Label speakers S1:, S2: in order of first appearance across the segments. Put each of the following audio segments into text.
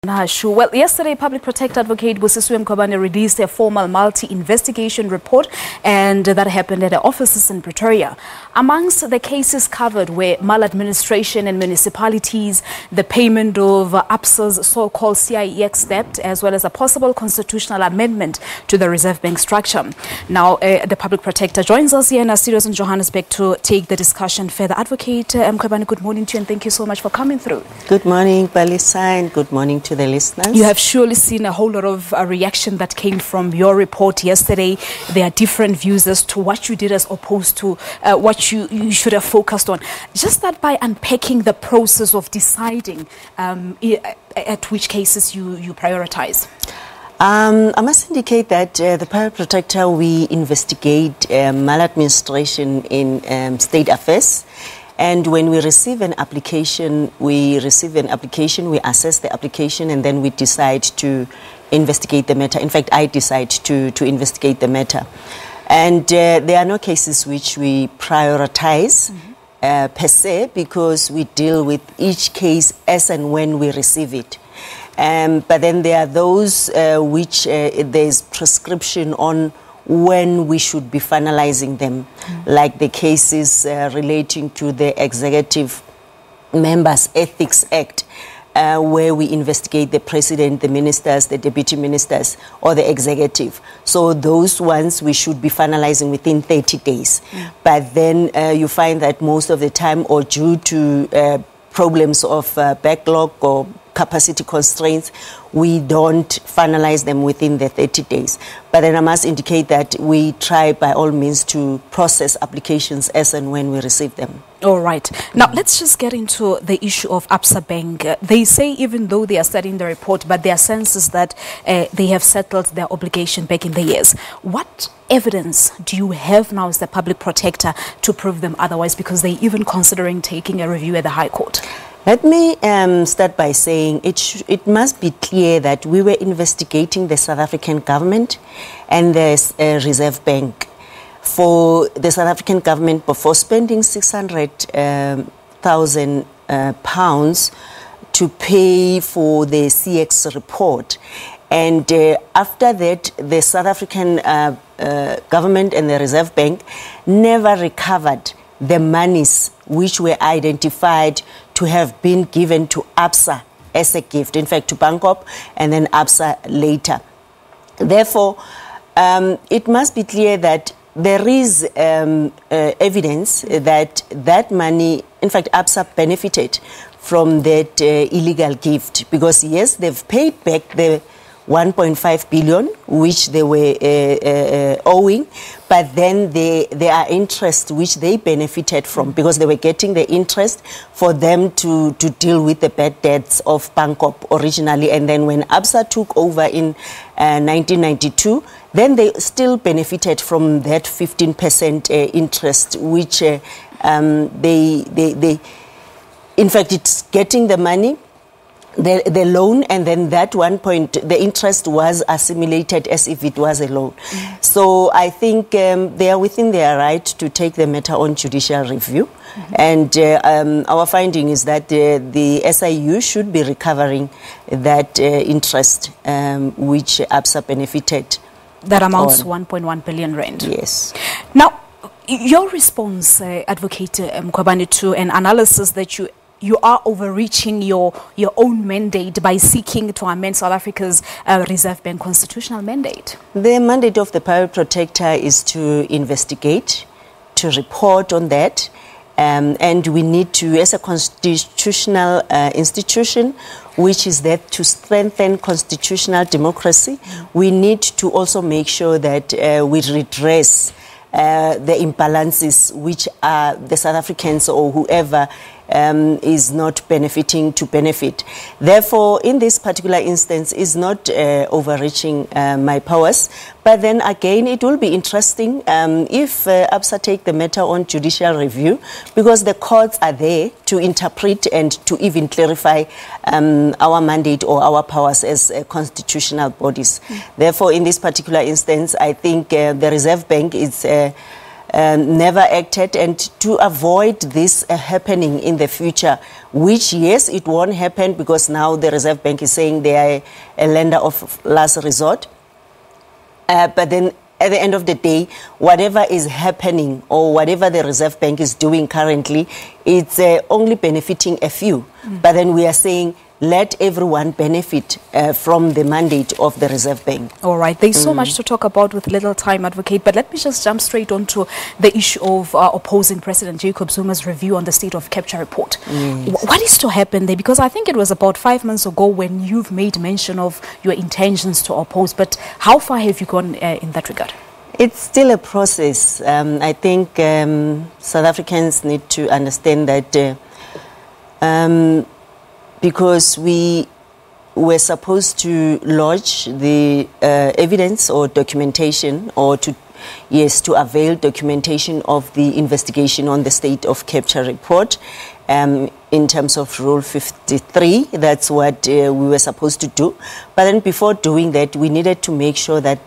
S1: Well, yesterday, Public Protector Advocate Busisiwe Mkhwebane released a formal multi-investigation report, and that happened at the offices in Pretoria. Amongst the cases covered were maladministration in municipalities, the payment of Absa's so-called CIEX debt, as well as a possible constitutional amendment to the Reserve Bank structure. Now, the Public Protector joins us here in our studios in Johannesburg to take the discussion further. Advocate Mkhwebane, good morning to you, and thank you so much for coming through.
S2: Good morning, Balisa, and good morning to the listeners.
S1: You have surely seen a whole lot of reaction that came from your report yesterday. There are different views as to what you did as opposed to what you should have focused on. Just start by unpacking the process of deciding at which cases you prioritize.
S2: I must indicate that the Public Protector, we investigate maladministration in state affairs. And when we receive an application, we assess the application, and then we decide to investigate the matter. In fact, I decide to investigate the matter. And there are no cases which we prioritize per se, because we deal with each case as and when we receive it. But then there are those which there's prescription on when we should be finalizing them, like the cases relating to the Executive Members Ethics Act, where we investigate the President, the Ministers, the Deputy Ministers, or the Executive. So those ones we should be finalizing within 30 days. But then you find that most of the time, or due to problems of backlog or capacity constraints, we don't finalize them within the 30 days. But then I must indicate that we try by all means to process applications as and when we receive them.
S1: All right. Now, let's just get into the issue of Absa Bank. They say even though they are studying the report, but their sense is that they have settled their obligation back in the years. What evidence do you have now as the Public Protector to prove them otherwise, because they're even considering taking a review at the High Court?
S2: Let me start by saying it must be clear that we were investigating the South African government and the Reserve Bank. For the South African government, before spending 600,000 pounds to pay for the CIEX report. And after that, the South African government and the Reserve Bank never recovered the monies which were identified to have been given to Absa as a gift, in fact to Bankop and then Absa later. Therefore, it must be clear that there is evidence that that money, in fact Absa benefited from that illegal gift, because yes, they've paid back the 1.5 billion which they were owing, but then there are interest which they benefited from, because they were getting the interest for them to deal with the bad debts of Bankop originally. And then when Absa took over in 1992, then they still benefited from that 15% interest, which they in fact, it's getting the money, the loan, and then that the interest was assimilated as if it was a loan. So I think they are within their right to take the matter on judicial review. And our finding is that the SIU should be recovering that interest which Absa benefited.
S1: That amounts to 1.1 billion rand.
S2: Yes.
S1: Now, your response, Advocate Mkhwebane, to an analysis that you are overreaching your own mandate by seeking to amend South Africa's Reserve Bank constitutional mandate.
S2: The mandate of the Public Protector is to investigate, to report on that, and we need to, as a constitutional institution, which is there to strengthen constitutional democracy, we need to also make sure that we redress the imbalances which are the South Africans or whoever is not benefiting to benefit. Therefore, in this particular instance, is not overreaching my powers. But then again, it will be interesting if Absa take the matter on judicial review, because the courts are there to interpret and to even clarify our mandate or our powers as constitutional bodies. Therefore, in this particular instance, I think the Reserve Bank is never acted, and to avoid this happening in the future, which, yes, it won't happen because now the Reserve Bank is saying they are a lender of last resort. But then at the end of the day, whatever is happening or whatever the Reserve Bank is doing currently, it's only benefiting a few. But then we are saying, let everyone benefit from the mandate of the Reserve Bank. All right.
S1: There's so much to talk about with little time, Advocate, but let me just jump straight onto the issue of opposing President Jacob Zuma's review on the state of capture report. What is to happen there? Because I think it was about 5 months ago when you've made mention of your intentions to oppose, but how far have you gone in that regard?
S2: It's still a process. I think South Africans need to understand that because we were supposed to lodge the evidence or documentation, or to avail documentation of the investigation on the state of capture report in terms of Rule 53. That's what we were supposed to do. But then before doing that, we needed to make sure that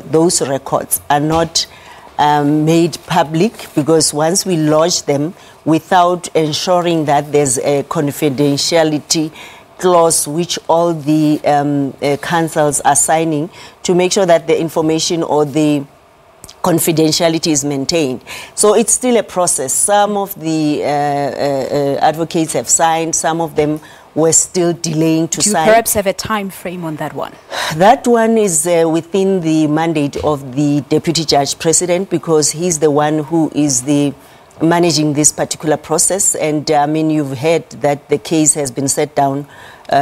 S2: those records are not made public, because once we lodge them without ensuring that there's a confidentiality clause which all the councils are signing to make sure that the information or the confidentiality is maintained. So it's still a process. Some of the advocates have signed, some of them were still delaying to sign.
S1: Do you perhaps have a time frame on that one?
S2: That one is within the mandate of the Deputy Judge President, because he's the one who is managing this particular process. And I mean, you've heard that the case has been set down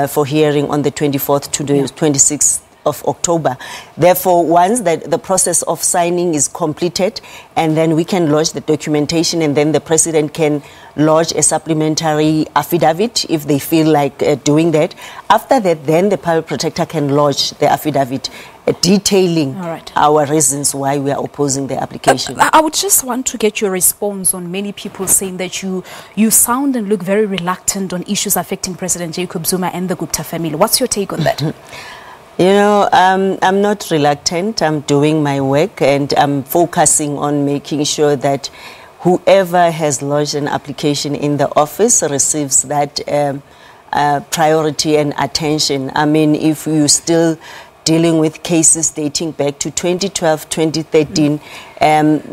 S2: for hearing on the 24th to the 26th of October. Therefore, once the process of signing is completed, and then we can lodge the documentation, and then the President can lodge a supplementary affidavit if they feel like doing that. After that, then the Public Protector can lodge the affidavit detailing our reasons why we are opposing the application.
S1: I would just want to get your response on many people saying that you sound and look very reluctant on issues affecting President Jacob Zuma and the Gupta family. What's your take on that?
S2: You know, I'm not reluctant. I'm doing my work, and I'm focusing on making sure that whoever has lodged an application in the office receives that priority and attention. I mean, if you're still dealing with cases dating back to 2012, 2013,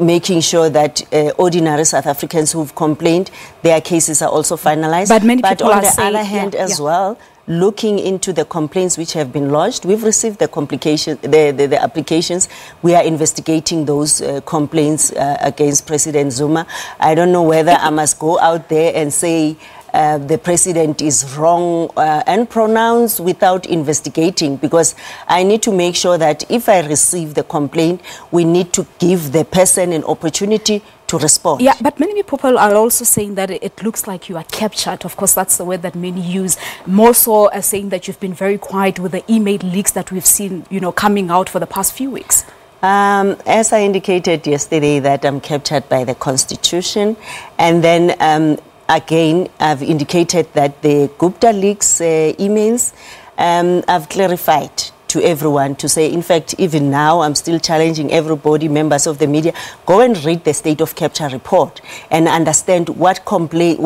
S2: making sure that ordinary South Africans who've complained, their cases are also finalized.
S1: But many people
S2: on the other hand as well, looking into the complaints which have been lodged, we've received the applications. We are investigating those complaints against President Zuma. I don't know whether I must go out there and say the president is wrong and pronounce without investigating, because I need to make sure that if I receive the complaint, we need to give the person an opportunity to respond.
S1: Yeah, but many people are also saying that it looks like you are captured. Of course, that's the word that many use. More so as saying that you've been very quiet with the email leaks that we've seen, coming out for the past few weeks.
S2: As I indicated yesterday, that I'm captured by the Constitution. And then again, I've indicated that the Gupta leaks emails, I've clarified to everyone to say, in fact, even now, I'm still challenging everybody, members of the media, go and read the state of capture report and understand what complaints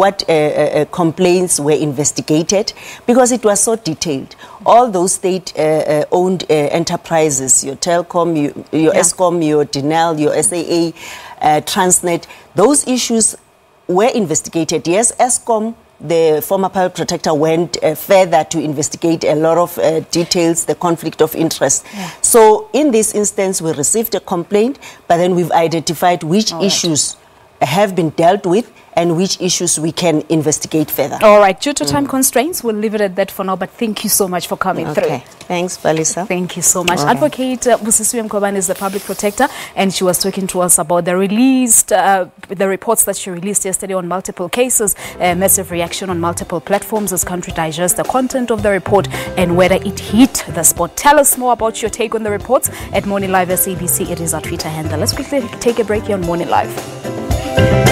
S2: were investigated, because it was so detailed. All those state-owned enterprises, your Telkom, your Eskom, your Denel, your SAA, Transnet, those issues were investigated. Yes, Eskom, the former Public Protector, went further to investigate a lot of details, the conflict of interest. Yeah. So in this instance, we received a complaint, but then we've identified which issues have been dealt with and which issues we can investigate further.
S1: All right. Due to time constraints, we'll leave it at that for now, but thank you so much for coming through.
S2: Thanks, Balisa.
S1: Thank you so much. Advocate Busisiwe Mkhwebane is the Public Protector, and she was talking to us about the reports that she released yesterday on multiple cases, massive reaction on multiple platforms as country digests the content of the report and whether it hit the spot. Tell us more about your take on the reports at Morning Live SABC. It is our Twitter handle. Let's quickly take a break here on Morning Live.